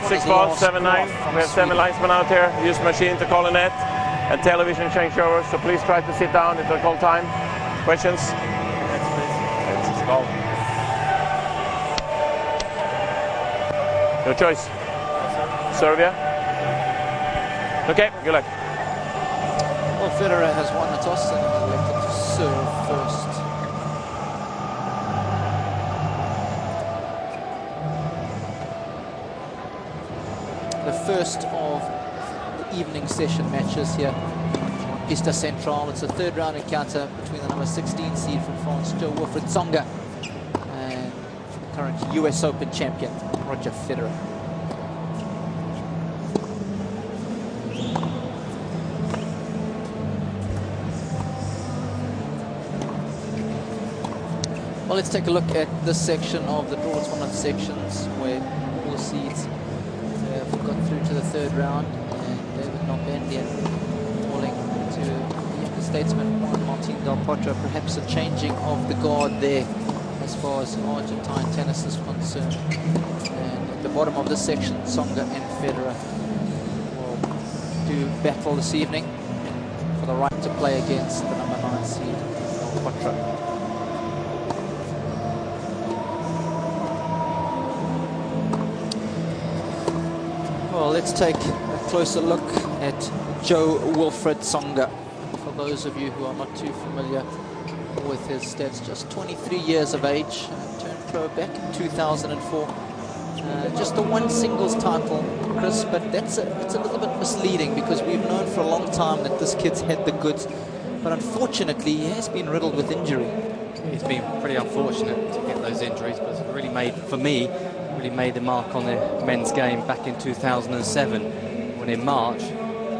6 balls, 7-9. We have 7 linesmen out here. Use machine to call a net and television changeover. So please try to sit down. It'll call time. Questions? It's called. Your choice. Serbia. Okay, good luck. Well, Federer has won the toss and is elected to serve first. The first of the evening session matches here on Pista Central. It's a third round encounter between the number 16 seed from France, Wilfried Tsonga, and the current US Open champion, Roger Federer. Well, let's take a look at this section of the draw. It's one of the sections where all the seeds have got through to the third round, and David Nalbandian falling to the young statesman Juan Martin Del Potro. Perhaps a changing of the guard there as far as Argentine tennis is concerned. And at the bottom of this section, Tsonga and Federer will do battle this evening for the right to play against the number 9 seed Del Potro. Well, let's take a closer look at Wilfried Tsonga. For those of you who are not too familiar with his stats, just 23 years of age, turned pro back in 2004. Just the one singles title, Chris, but it's a little bit misleading because we've known for a long time that this kid's had the goods, but unfortunately he has been riddled with injury. He's been pretty unfortunate to get those injuries, but it's really made, for me, really made the mark on the men's game back in 2007, when in March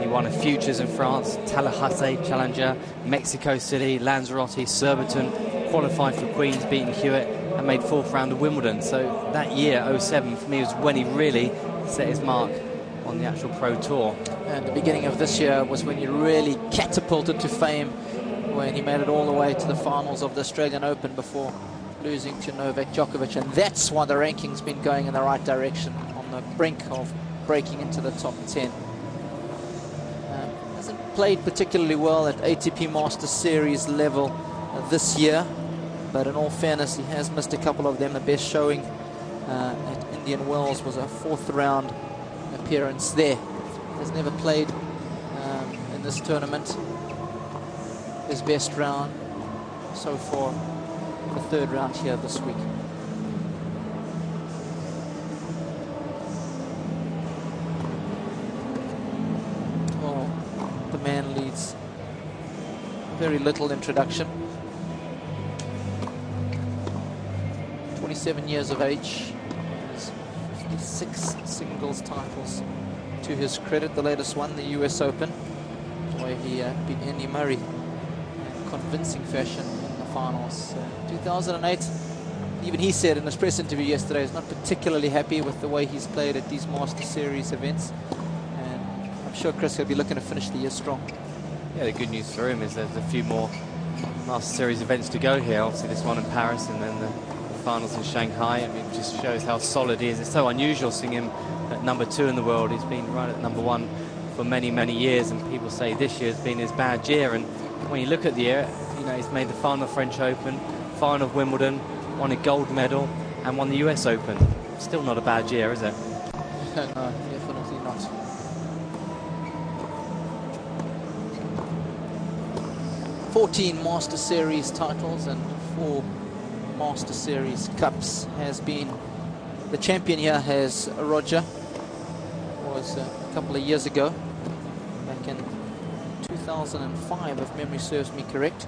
he won a Futures in France, Tallahassee Challenger, Mexico City, Lanzarote, Surbiton, qualified for Queens, beating Hewitt, and made 4th round of Wimbledon. So that year, 07, for me was when he really set his mark on the actual pro tour. And the beginning of this year was when he really catapulted to fame, when he made it all the way to the finals of the Australian Open before losing to Novak Djokovic, and that's why the ranking's been going in the right direction, on the brink of breaking into the top 10. Hasn't played particularly well at ATP Masters Series level this year, but in all fairness, he has missed a couple of them. The best showing at Indian Wells was a 4th round appearance there. Has never played in this tournament. His best round so far, the 3rd round here this week. Well, the man leads very little introduction. 27 years of age, has 56 singles titles to his credit. The latest one, the US Open, where he beat Andy Murray in convincing fashion in the finals. 2008, even he said in his press interview yesterday, he's not particularly happy with the way he's played at these Master Series events, and I'm sure Chris will be looking to finish the year strong. Yeah, the good news for him is there's a few more Master Series events to go here. Obviously this one in Paris and then the finals in Shanghai. I mean, it just shows how solid he is. It's so unusual seeing him at number 2 in the world. He's been right at number 1 for many, many years, and people say this year's been his bad year. And when you look at the year, you know, he's made the final of French Open, final of Wimbledon, won a gold medal, and won the US Open. Still not a bad year, is it? No, definitely not. "14 Master Series titles and 4 Master Series Cups has been the champion here. Has Roger, was a couple of years ago, back in 2005, if memory serves me correct.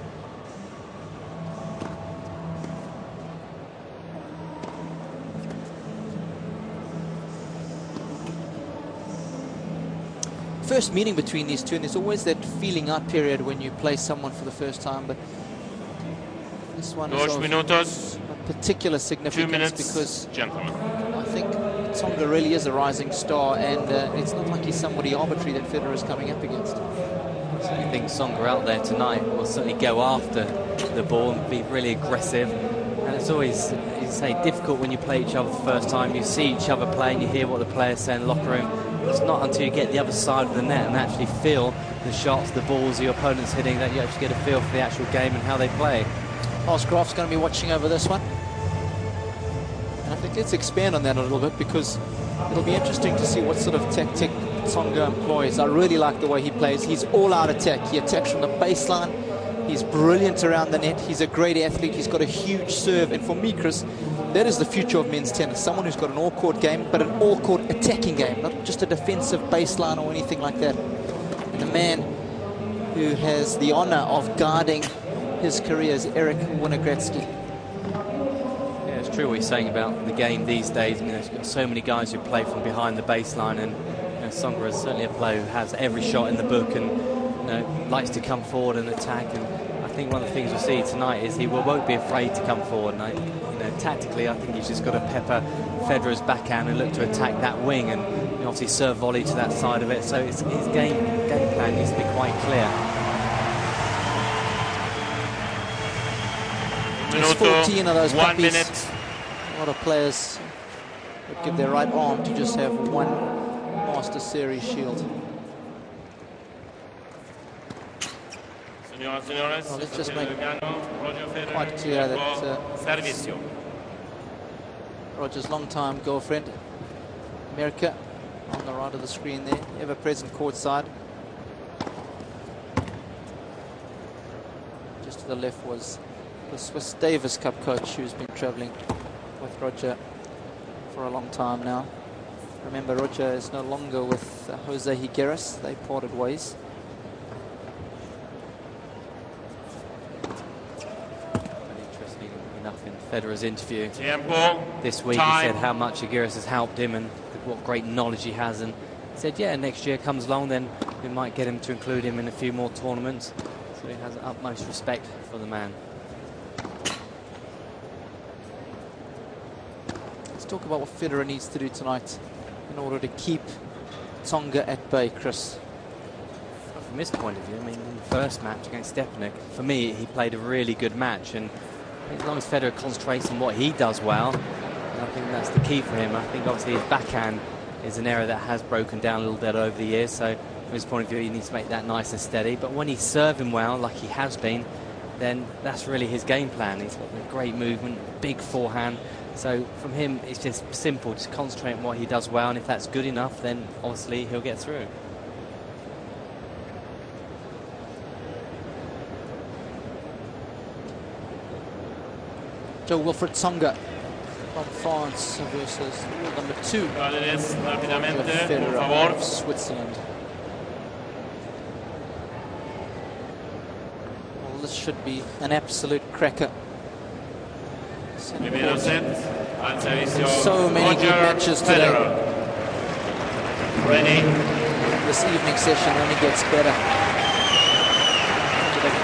First meeting between these two, and there's always that feeling out period when you play someone for the first time, but this one is of particular significance because gentlemen, I think Tsonga really is a rising star, and it's not like he's somebody arbitrary that Federer is coming up against. So you think Tsonga out there tonight will certainly go after the ball and be really aggressive, and it's always, he's say, difficult when you play each other the first time. You see each other play and you hear what the players say in the locker room. It's not until you get the other side of the net and actually feel the shots, the balls your opponent's hitting, that you actually get a feel for the actual game and how they play. Osgraf's going to be watching over this one. And I think let's expand on that a little bit, because it'll be interesting to see what sort of tactic Tsonga employs. I really like the way he plays. He's all-out attack. He attacks from the baseline. He's brilliant around the net. He's a great athlete. He's got a huge serve. And for me, Chris, that is the future of men's tennis. Someone who's got an all-court game, but an all-court attacking game, not just a defensive baseline or anything like that. And the man who has the honor of guarding his career is Eric Winogradsky. Yeah, it's true what he's saying about the game these days. I mean, there's got so many guys who play from behind the baseline, and Tsonga is certainly a player who has every shot in the book and likes to come forward and attack. And I think one of the things we'll see tonight is he won't be afraid to come forward. And tactically, I think he's just got to pepper Federer's backhand and look to attack that wing, and obviously serve volley to that side of it. So his game plan needs to be quite clear. There's 14 of those puppies. A lot of players would give their right arm to just have one Master Series shield. Well, let's just make quite clear that Roger's long-time girlfriend, America, on the right of the screen there, ever-present courtside. Just to the left was the Swiss Davis Cup coach, who's been traveling with Roger for a long time now. Remember, Roger is no longer with Jose Higueras. They parted ways. Interesting enough, in Federer's interview this week, Time. he said how much Higueras has helped him and what great knowledge he has, and he said, yeah, next year comes along, then we might get him to include him in a few more tournaments. So he has utmost respect for the man. Let's talk about what Federer needs to do tonight in order to keep Tsonga at bay, Chris. From his point of view, I mean, in the first match against Stepanek, for me, he played a really good match, and as long as Federer concentrates on what he does well, I think that's the key for him. I think obviously his backhand is an area that has broken down a little bit over the years, so from his point of view, he needs to make that nice and steady. But when he's serving well, like he has been, then that's really his game plan. He's got a great movement, big forehand. So from him, it's just simple, just concentrate on what he does well, and if that's good enough, then obviously he'll get through. Joe Wilfried Tsonga from France versus number 2, Federer of Switzerland. Well, this should be an absolute cracker. So many good matches today. Ready. This evening session only gets better.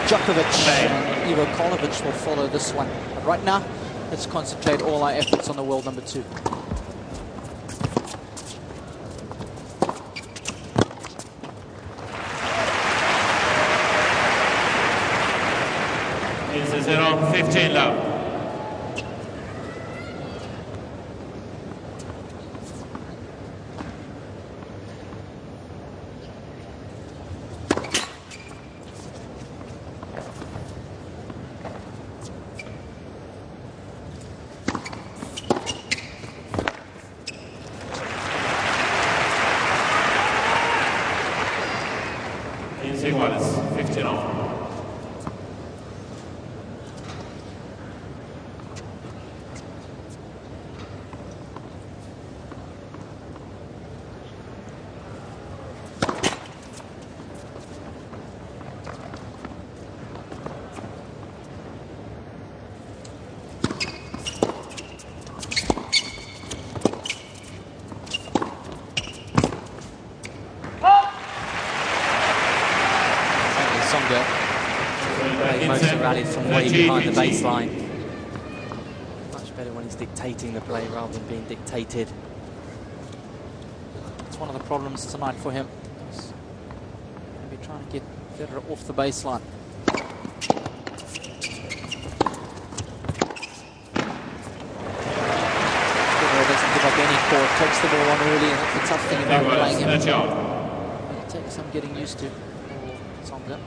Djokovic and Ivo Karlovic will follow this one. But right now, let's concentrate all our efforts on the world number 2. This is 0-15 love. Iguales, 15 off. Most of the rallies from way behind the baseline. Much better when he's dictating the play rather than being dictated. It's one of the problems tonight for him. He's going to be trying to get Federer off the baseline. court, takes the ball on early, and that's the tough thing about playing him. That's all. It takes some getting used to for Tsonga.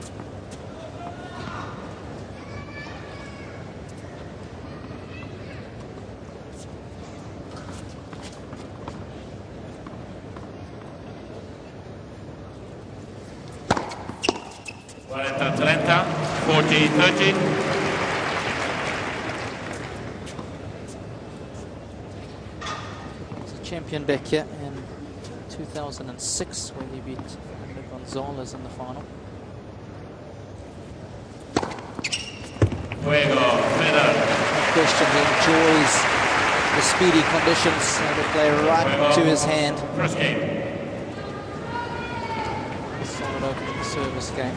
Atlanta, 40-30. Champion back here in 2006 when he beat Gonzalez in the final. Fuego, Federer. No question, he enjoys the speedy conditions. They play right to his hand. First game. Solid opening service game.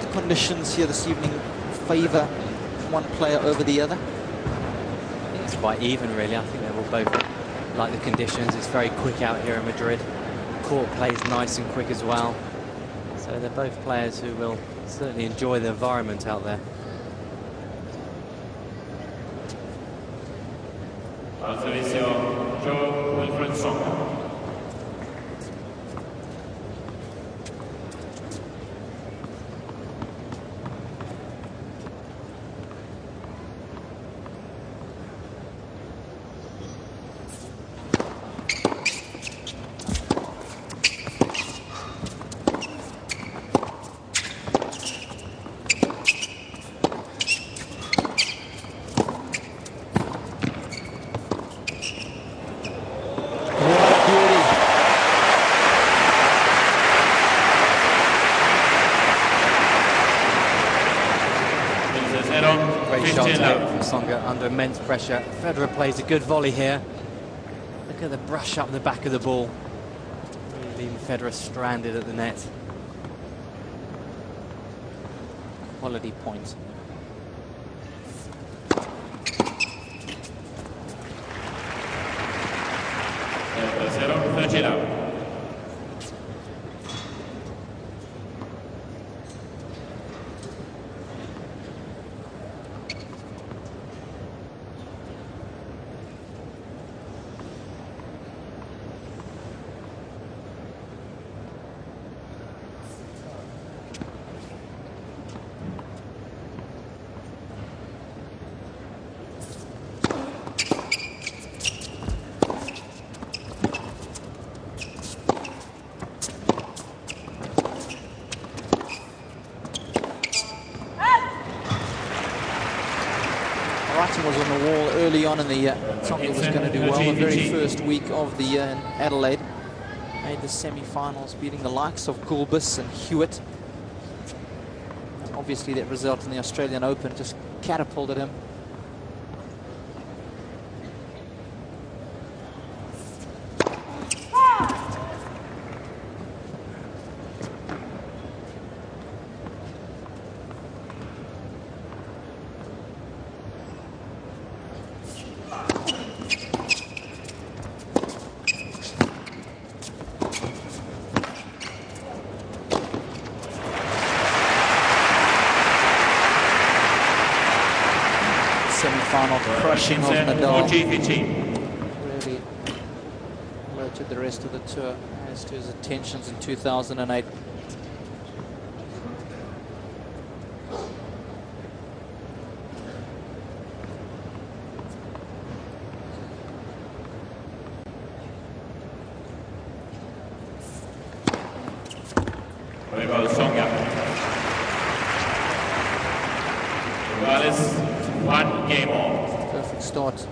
The conditions here this evening favour one player over the other. I think it's quite even, really. I think they will both like the conditions. It's very quick out here in Madrid. Court plays nice and quick as well. So they're both players who will certainly enjoy the environment out there. Al servicio, Joe Wilfred Tsonga. Great shot from Tsonga under immense pressure. Federer plays a good volley here. Look at the brush up the back of the ball. Really leaving Federer stranded at the net. Quality point. Writing was on the wall early on in the year. Tsonga was going to do well the very first week of the year in Adelaide. Made the semi-finals, beating the likes of Gulbis and Hewitt. And obviously that result in the Australian Open just catapulted him. Semi-final crushing of Nadal. Really alerted the rest of the tour as to his intentions in 2008. One game on. Perfect start.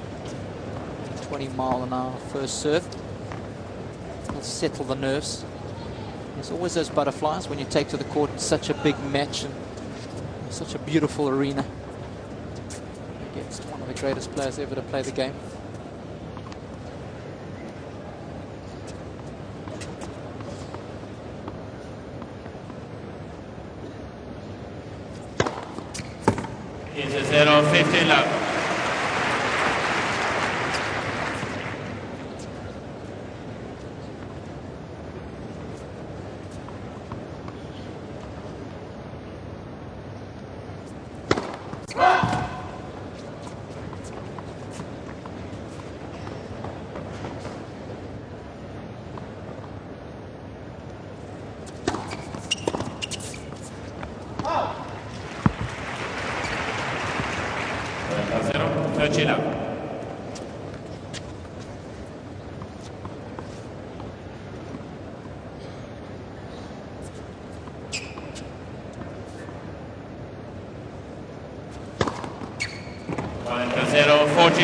20-mile-an-hour first serve. It'll settle the nerves. There's always those butterflies when you take to the court in such a big match and such a beautiful arena against one of the greatest players ever to play the game. It's a 0-15 love.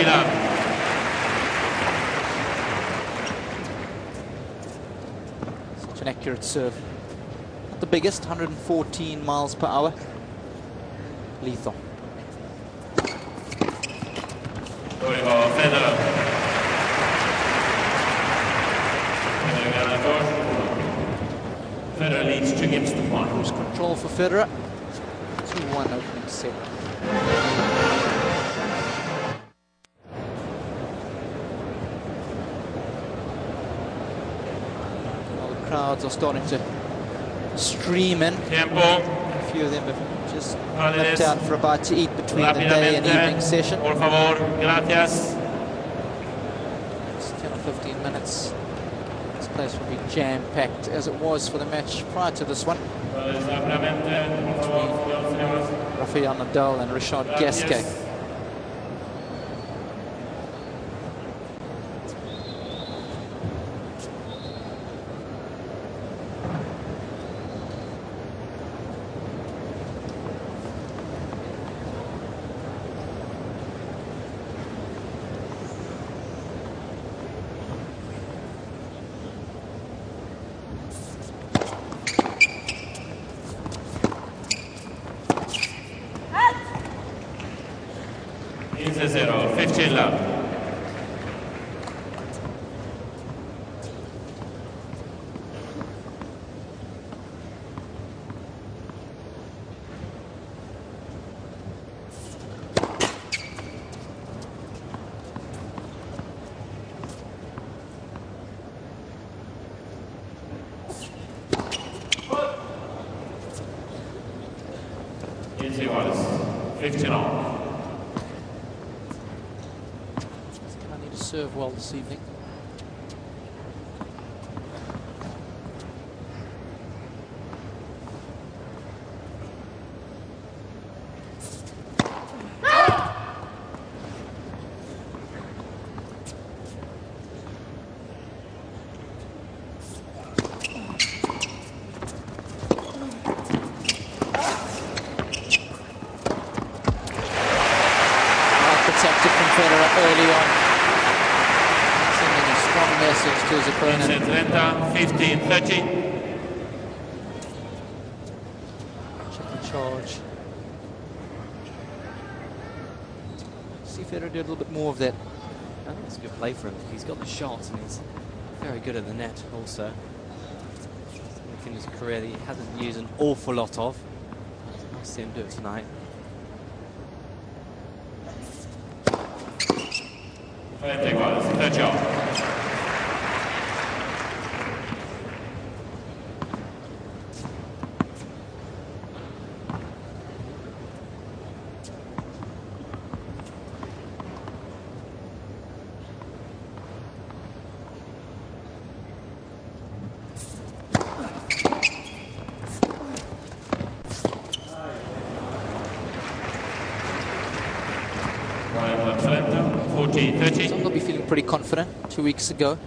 love. Such an accurate serve. Not the biggest, 114 miles per hour. Lethal. Federer. Federer leads 2 games to 1. Cruise control for Federer. 2-1 opening set. Well, the crowds are starting to stream in. Tempo. A few of them have just nipped out for a bite to eat between the day and evening session. Por favor, gracias. It's 10 or 15 minutes. This place will be jam-packed as it was for the match prior to this one. Rafael Nadal and Richard Gasquet. It's a 0, 15 love. It's 15 on. Serve well this evening. Protected from Federer early on. Message to his opponent. 15, 30. Check the charge. See Federer do a little bit more of that. I think it's a good play for him. He's got the shots and he's very good at the net also. Something in his career that he hasn't used an awful lot of. I'll see him do it tonight. Third job. Tsonga will be feeling pretty confident. 2 weeks ago,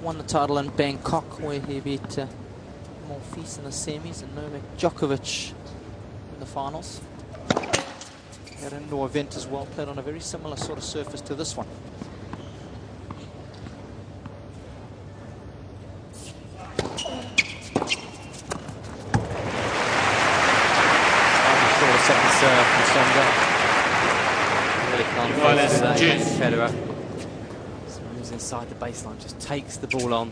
won the title in Bangkok, where he beat Monfils in the semis and Novak Djokovic in the finals. He had an indoor event as well, played on a very similar sort of surface to this one. Second serve from Tsonga. Really can't face that against Federer. So moves inside the baseline, just takes the ball on.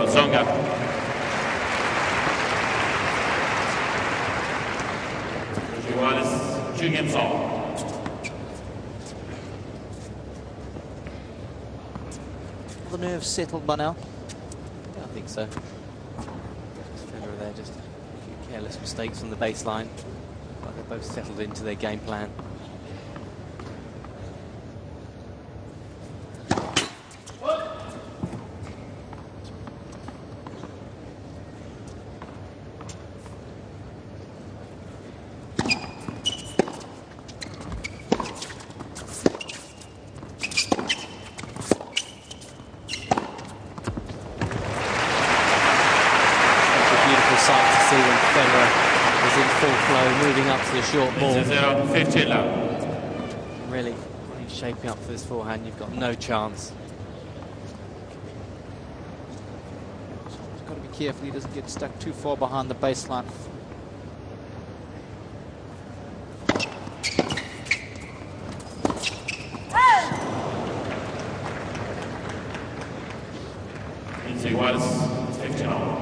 Tsonga. Two games all. the nerves settled by now? Yeah, I think so. Federer there, just a few careless mistakes on the baseline, but they're both settled into their game plan. The short ball. Really, when he's shaping up for this forehand, you've got no chance. He's got to be careful he doesn't get stuck too far behind the baseline. It was 15-all.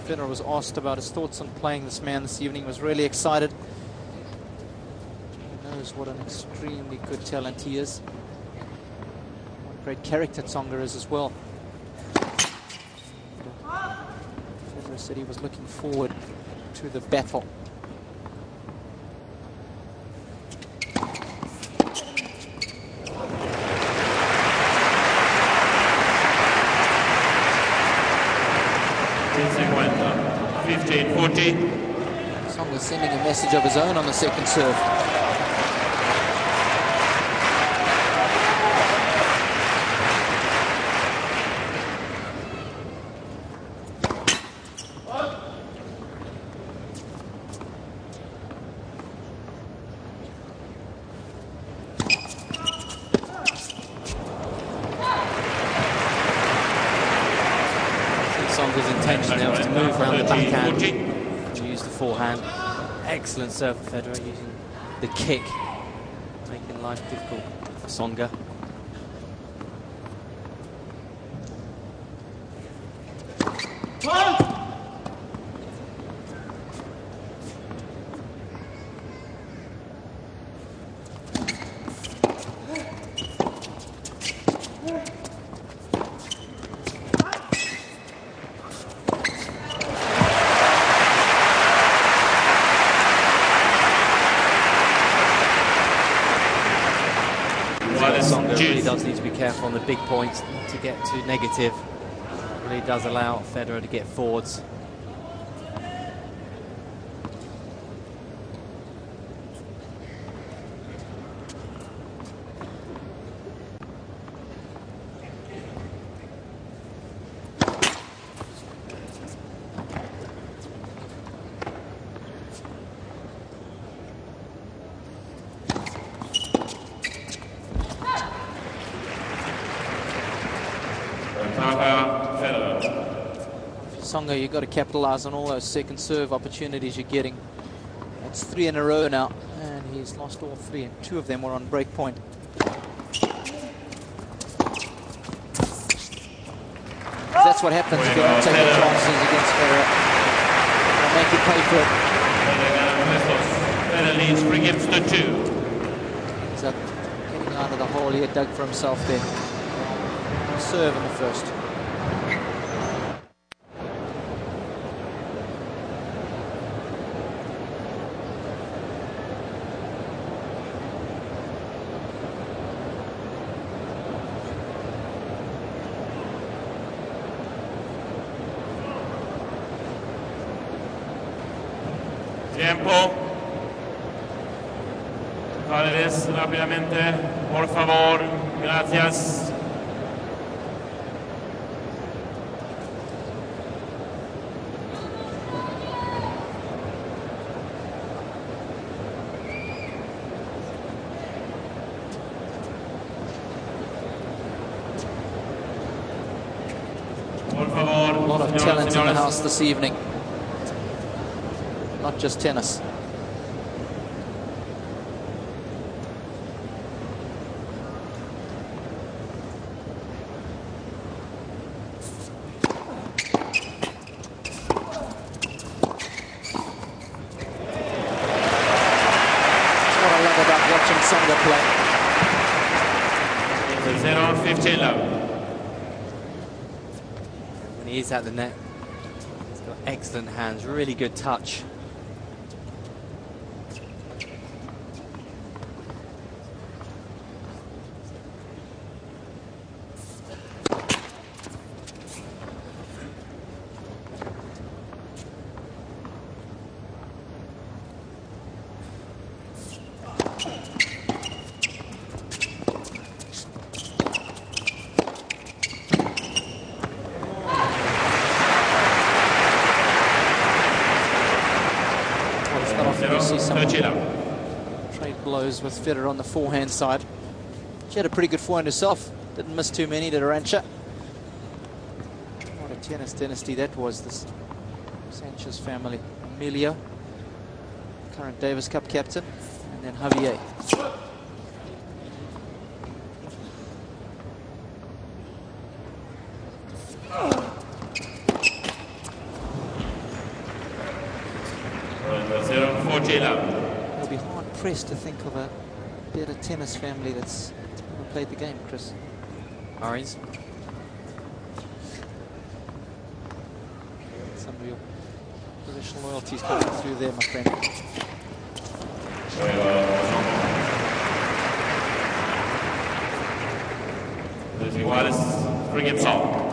Federer was asked about his thoughts on playing this man this evening. He was really excited. He knows what an extremely good talent he is. What a great character Tsonga is as well. Federer said he was looking forward to the battle. Tsonga sending a message of his own on the second serve. Tsonga's intention now is to move around the backhand, to use the forehand. Excellent serve for Federer, using the kick, making life difficult for Tsonga. Tsonga really does need to be careful on the big points to get too negative. It really does allow Federer to get forwards. Tsonga, you've got to capitalize on all those second serve opportunities you're getting. That's 3 in a row now, and he's lost all 3, and 2 of them were on break point. That's what happens if you don't take the chances against Federer. They'll make you pay for it. Federer leads 3 games to 2. He's up, getting out of the hole he had dug for himself there. Serve in the first. Tiempo. Valdez, rápidamente, por favor, gracias. Por favor, a lot of talent in the house this evening. not just tennis. Tsonga play. 0-15 love. When he is at the net, he's got excellent hands, really good touch. Trade blows with Federer on the forehand side. She had a pretty good forehand herself. Didn't miss too many, did Arantxa. What a tennis dynasty that was, this Sanchez family. Emilio, current Davis Cup captain, and then Javier. It'll be hard pressed to think of a better tennis family that's ever played the game, Chris. Murray's. Some of your position loyalties coming through there, my friend. Bring it on.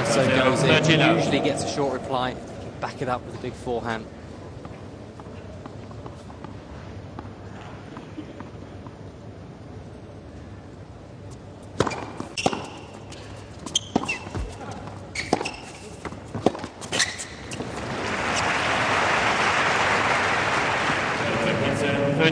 So goes in, usually gets a short reply, back it up with a big forehand. For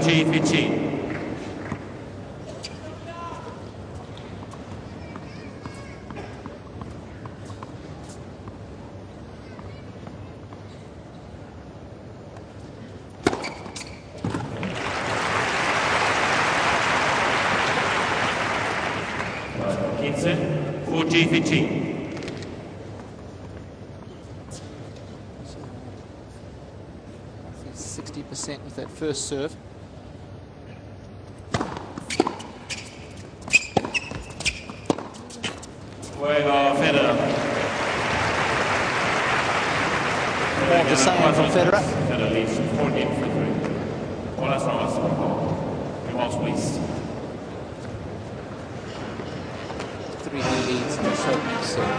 GVT. 60% with that first serve. Federer. More of the same from Federer. Federer leads 14-3. All as long as he wants please. 3 leads in this opening serve.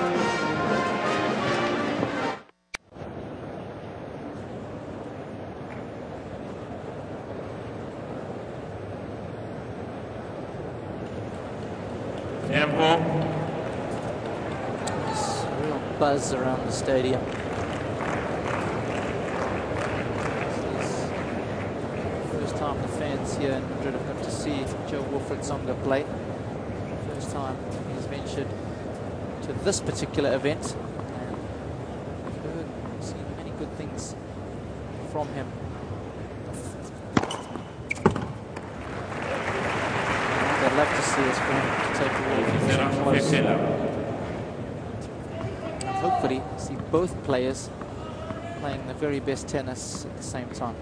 There's real buzz around the stadium. First time the fans here in Madrid have got to see Joe Wilfried Tsonga play. First time he's ventured to this particular event, and I've heard and seen many good things from him. I'd love to see us for him to take the world close. And hopefully see both players playing the very best tennis at the same time.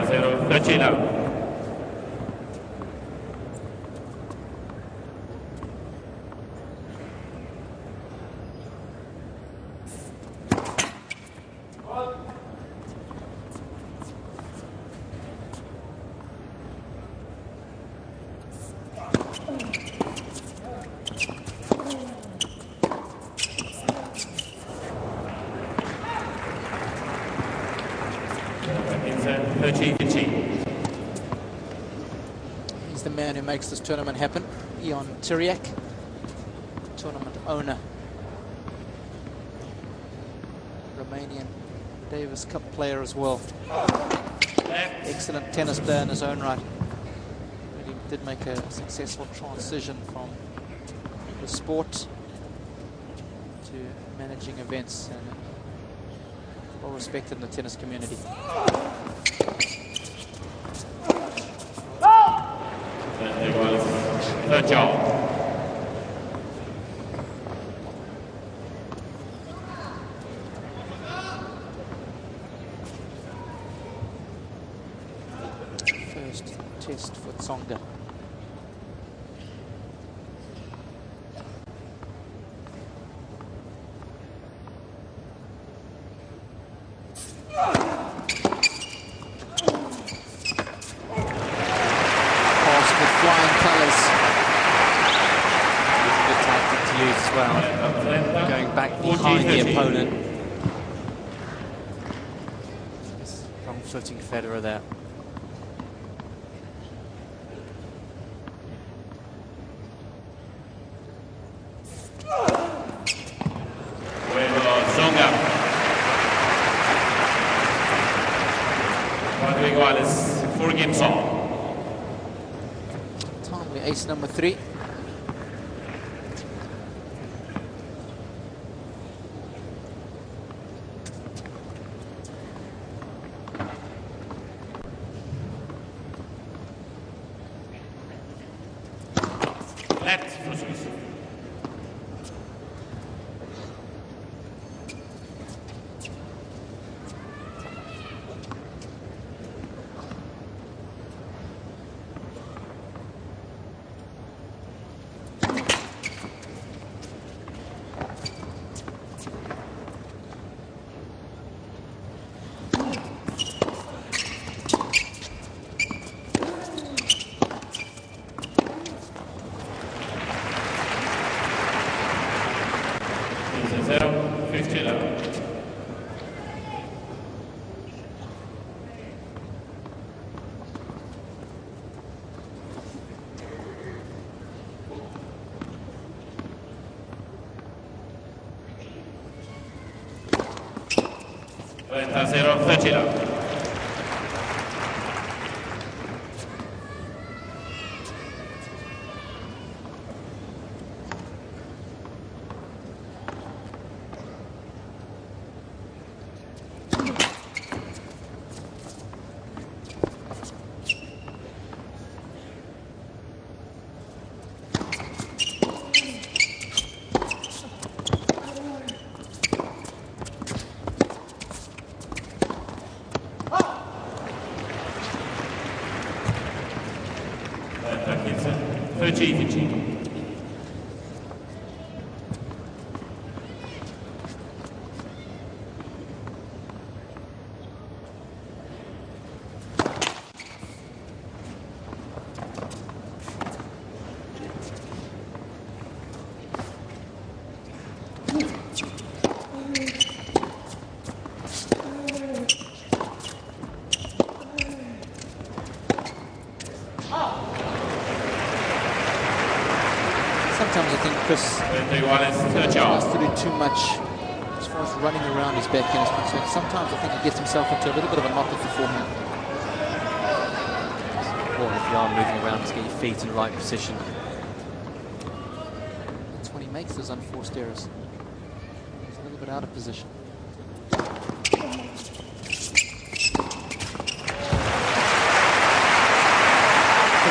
30, 30 love. He's the man who makes this tournament happen, Ion Tiriac, tournament owner. Romanian Davis Cup player as well. Excellent tennis player in his own right. He did make a successful transition from the sport to managing events, and well respected in the tennis community. Third job. First test for Tsonga. Going back behind the opponent. Front-footing Federer there. Tsonga. 4 iguales, 4 games on. Timely ace number 3. Left for Swiss. Zero, 30 love. Sometimes I think Chris tries to do too much as far as running around his backhand is concerned. Sometimes I think he gets himself into a little bit of a knot with the forehand. Or if you are moving around to get your feet in the right position. That's when he makes those unforced errors. He's a little bit out of position.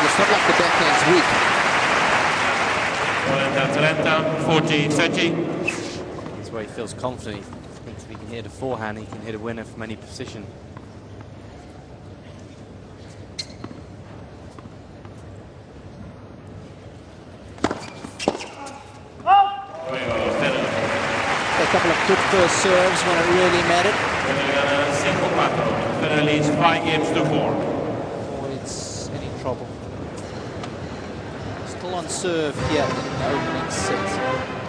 It's not like the backhand's weak. 40, 30. That's where he feels confident. He thinks if he can hit a forehand, he can hit a winner from any position. good first serves when it really mattered. Federer leads 5 games to 4. Avoids any trouble. Still on serve here in the opening set.